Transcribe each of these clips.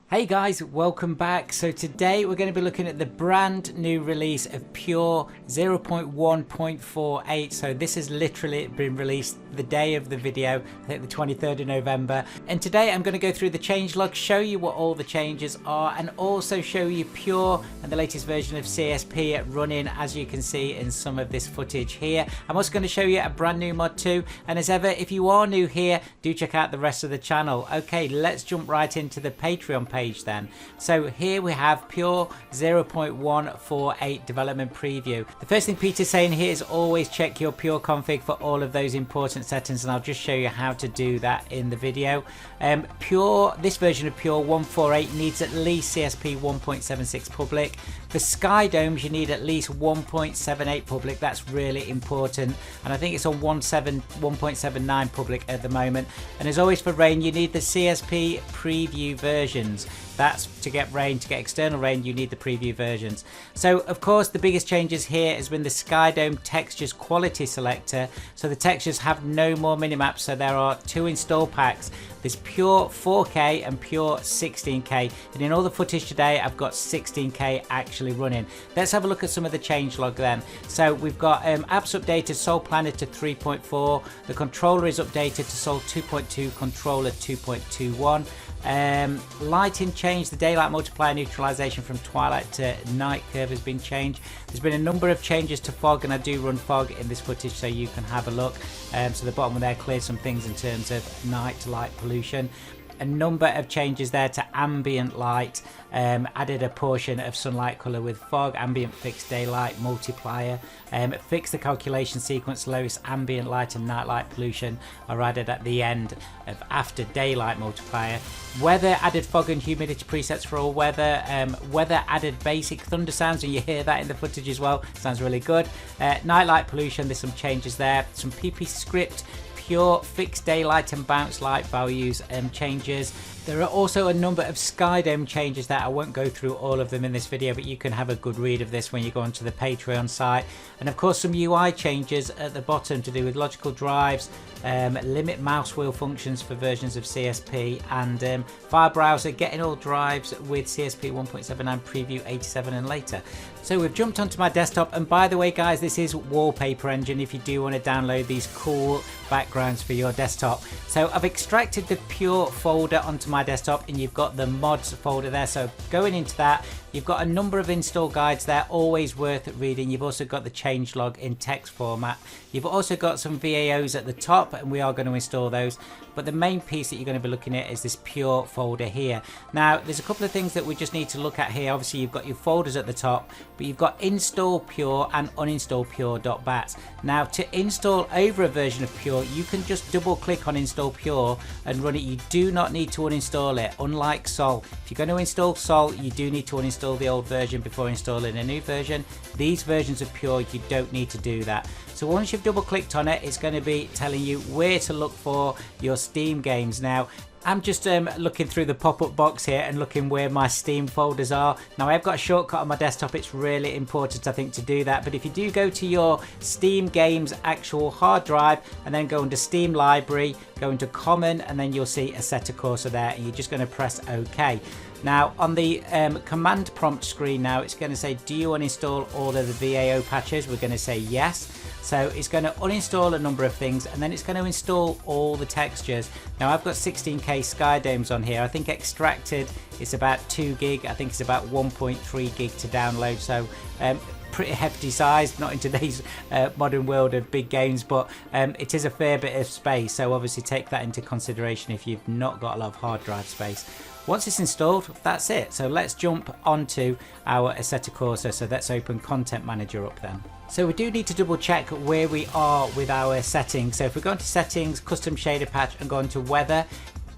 Hey guys, welcome back. So today we're going to be looking at the brand new release of Pure 0.1.48. So this has literally been released the day of the video, I think the 23rd of November. And today I'm going to go through the changelog, show you what all the changes are, and also show you Pure and the latest version of CSP running, as you can see in some of this footage here. I'm also going to show you a brand new mod too. And as ever, if you are new here, do check out the rest of the channel. Okay, let's jump right into the Patreon page then. So here we have Pure 0.148 development preview. The first thing Peter's saying here is always check your Pure config for all of those important settings, and I'll just show you how to do that in the video. This version of Pure 148 needs at least CSP 1.76 public. For Sky Domes you need at least 1.78 public. That's really important, and I think it's on 1.79 public at the moment. And as always for rain, you need the CSP preview versions. That's to get rain, to get external rain, you need the preview versions. So of course the biggest changes here has been the Sky Dome textures quality selector. So the textures have no more minimaps, so there are two install packs. There's Pure 4K and Pure 16K, and in all the footage today I've got 16K actually running. Let's have a look at some of the changelog then. So we've got apps updated Sol Planner to 3.4, the controller is updated to Sol 2.2, controller 2.21. Lighting changed, the daylight multiplier neutralization from twilight to night curve has been changed. There's been a number of changes to fog, and I do run fog in this footage so you can have a look. So the bottom of there clears some things in terms of night light pollution. A number of changes there to ambient light, added a portion of sunlight color with fog, ambient fixed daylight multiplier, fixed the calculation sequence, lowest ambient light and night light pollution are added at the end of after daylight multiplier. Weather added fog and humidity presets for all weather. Weather added basic thunder sounds, and you hear that in the footage as well, sounds really good. Night light pollution, there's some changes there. Some PP script Pure fixed daylight and bounce light values changes. There are also a number of Sky Dome changes that I won't go through all of them in this video, but you can have a good read of this when you go onto the Patreon site. And of course some UI changes at the bottom to do with logical drives, limit mouse wheel functions for versions of CSP, and file browser getting all drives with CSP 1.79 preview 87 and later. So we've jumped onto my desktop, and by the way guys, this is Wallpaper Engine if you do want to download these cool backgrounds for your desktop. So I've extracted the Pure folder onto my desktop, and you've got the mods folder there. So going into that, you've got a number of install guides there, always worth reading. You've also got the changelog in text format. You've also got some VAOs at the top, and we are going to install those. But the main piece that you're going to be looking at is this Pure folder here. Now, there's a couple of things that we just need to look at here. Obviously, you've got your folders at the top, but you've got install Pure and uninstall Pure.bats. Now, to install over a version of Pure, you can just double click on install Pure and run it. You do not need to uninstall it, unlike Sol. If you're going to install Sol, you do need to uninstall the old version before installing a new version. These versions of Pure, you don't need to do that. So once you've double clicked on it, it's going to be telling you where to look for your Steam games. Now, I'm just looking through the pop-up box here and looking where my Steam folders are. Now, I've got a shortcut on my desktop. It's really important, I think, to do that. But if you do go to your Steam games actual hard drive and then go into Steam Library, go into Common, and then you'll see Assetto Corsa there, and you're just going to press OK. Now, on the command prompt screen now, it's going to say, do you uninstall all of the VAO patches? We're going to say yes. So it's going to uninstall a number of things, and then it's going to install all the textures. Now, I've got 16K Sky Domes on here. I think extracted is about 2 gig. I think it's about 1.3 gig to download. So pretty hefty size, not in today's modern world of big games, but it is a fair bit of space. So obviously take that into consideration if you've not got a lot of hard drive space. Once it's installed, that's it. So let's jump onto our Assetto Corsa. So let's open Content Manager up then. So we do need to double check where we are with our settings. So if we go into settings, custom shader patch, and go into weather,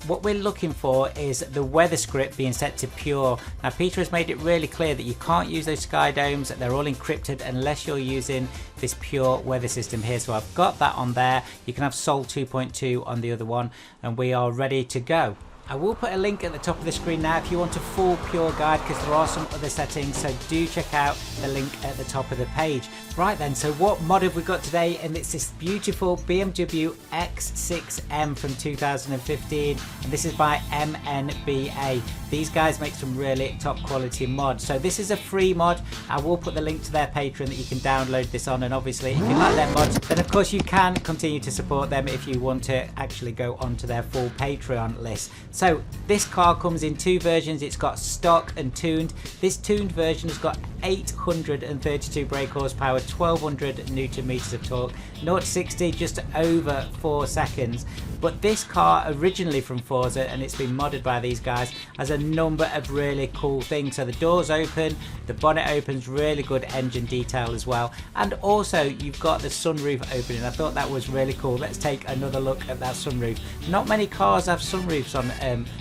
what we're looking for is the weather script being set to Pure. Now, Peter has made it really clear that you can't use those Sky Domes, they're all encrypted unless you're using this Pure weather system here. So I've got that on there. You can have Sol 2.2 on the other one, and we are ready to go. I will put a link at the top of the screen now if you want a full Pure guide, because there are some other settings, so do check out the link at the top of the page. Right then, so what mod have we got today? And it's this beautiful BMW X6M from 2015, and this is by MNBA. These guys make some really top quality mods. So this is a free mod. I will put the link to their Patreon that you can download this on, and obviously if you like their mods, then of course you can continue to support them if you want to actually go onto their full Patreon list. So this car comes in two versions. It's got stock and tuned. This tuned version has got 832 brake horsepower, 1200 newton meters of torque, 0 to 60 just over 4 seconds. But this car, originally from Forza, and it's been modded by these guys, has a number of really cool things. So the doors open, the bonnet opens, really good engine detail as well, and also you've got the sunroof opening. I thought that was really cool. Let's take another look at that sunroof. Not many cars have sunroofs on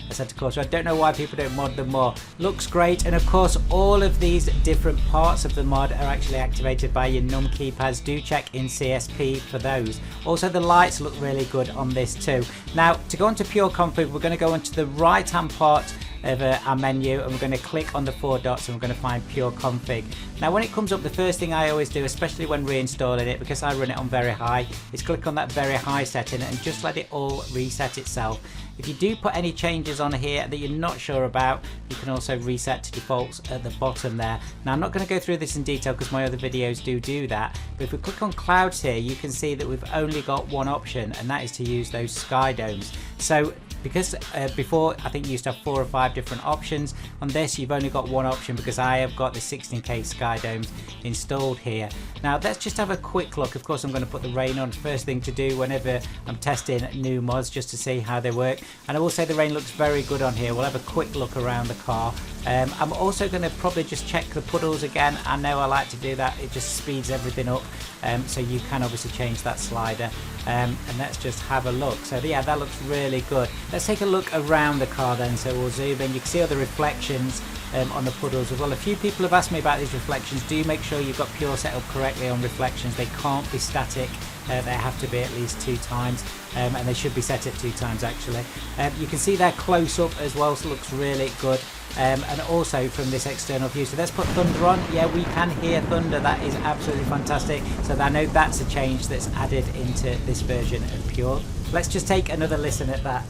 Assetto Corsa. I don't know why people don't mod them more. Looks great, and of course all of these different parts of the mod are actually activated by your num keypads. Do check in CSP for those. Also the lights look really good on this too. Now to go into Pure Config, we're going to go into the right hand part of our menu, and we're going to click on the 4 dots and we're going to find Pure Config. Now when it comes up, the first thing I always do, especially when reinstalling it, because I run it on very high, is click on that very high setting and just let it all reset itself. If you do put any changes on here that you're not sure about, you can also reset to defaults at the bottom there. Now I'm not going to go through this in detail because my other videos do that, but if we click on clouds here, you can see that we've only got one option, and that is to use those sky domes. So because before I think you used to have 4 or 5 different options, on this you've only got one option because I have got the 16K sky domes installed here. Now let's just have a quick look. Of course I'm going to put the rain on, first thing to do whenever I'm testing new mods, just to see how they work. And I will say the rain looks very good on here. We'll have a quick look around the car. I'm also going to probably just check the puddles again. I know I like to do that, it just speeds everything up. So you can obviously change that slider, and let's just have a look. So yeah, that looks really good. Let's take a look around the car then. So we'll zoom in. You can see all the reflections on the puddles as well. A few people have asked me about these reflections. Do make sure you've got Pure set up correctly on reflections. They can't be static. They have to be at least 2 times, and they should be set at 2 times actually. You can see they're close up as well, so it looks really good. And also from this external view. So let's put thunder on. Yeah, we can hear thunder. That is absolutely fantastic. So I know that's a change that's added into this version of Pure. Let's just take another listen at that.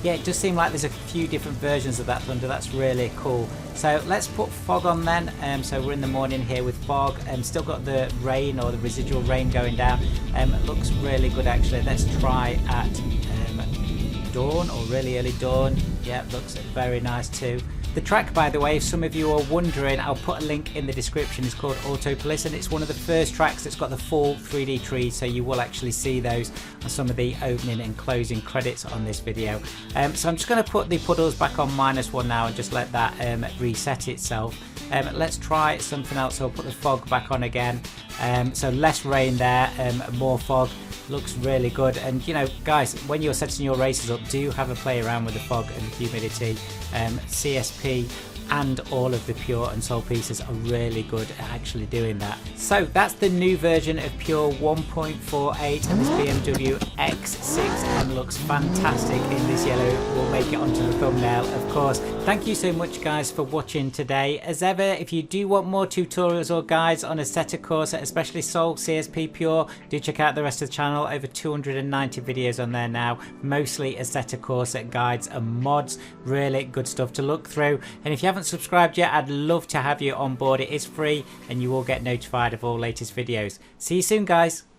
Yeah, it does seem like there's a few different versions of that thunder. That's really cool. So let's put fog on then. So we're in the morning here with fog, and still got the rain or the residual rain going down. It looks really good actually. Let's try at dawn or really early dawn. Yeah, looks very nice too. The track, by the way, if some of you are wondering, I'll put a link in the description. It's called Autopolis, and it's one of the first tracks that's got the full 3D trees, so you will actually see those on some of the opening and closing credits on this video. So I'm just going to put the puddles back on -1 now and just let that reset itself. Let's try something else. So I'll put the fog back on again. So less rain there, more fog. Looks really good. And you know guys, when you're setting your races up, do have a play around with the fog and the humidity. CSP and all of the Pure and Soul pieces are really good at actually doing that. So that's the new version of Pure 1.48, and this BMW X6M looks fantastic in this yellow. We'll make it onto the thumbnail, of course. Thank you so much guys for watching today. As ever, if you do want more tutorials or guides on Assetto Corsa, especially Soul, CSP, Pure, do check out the rest of the channel. Over 290 videos on there now, mostly Assetto Corsa guides and mods. Really good stuff to look through. And if you haven't subscribed yet, I'd love to have you on board. It is free and you will get notified of all latest videos. See you soon guys.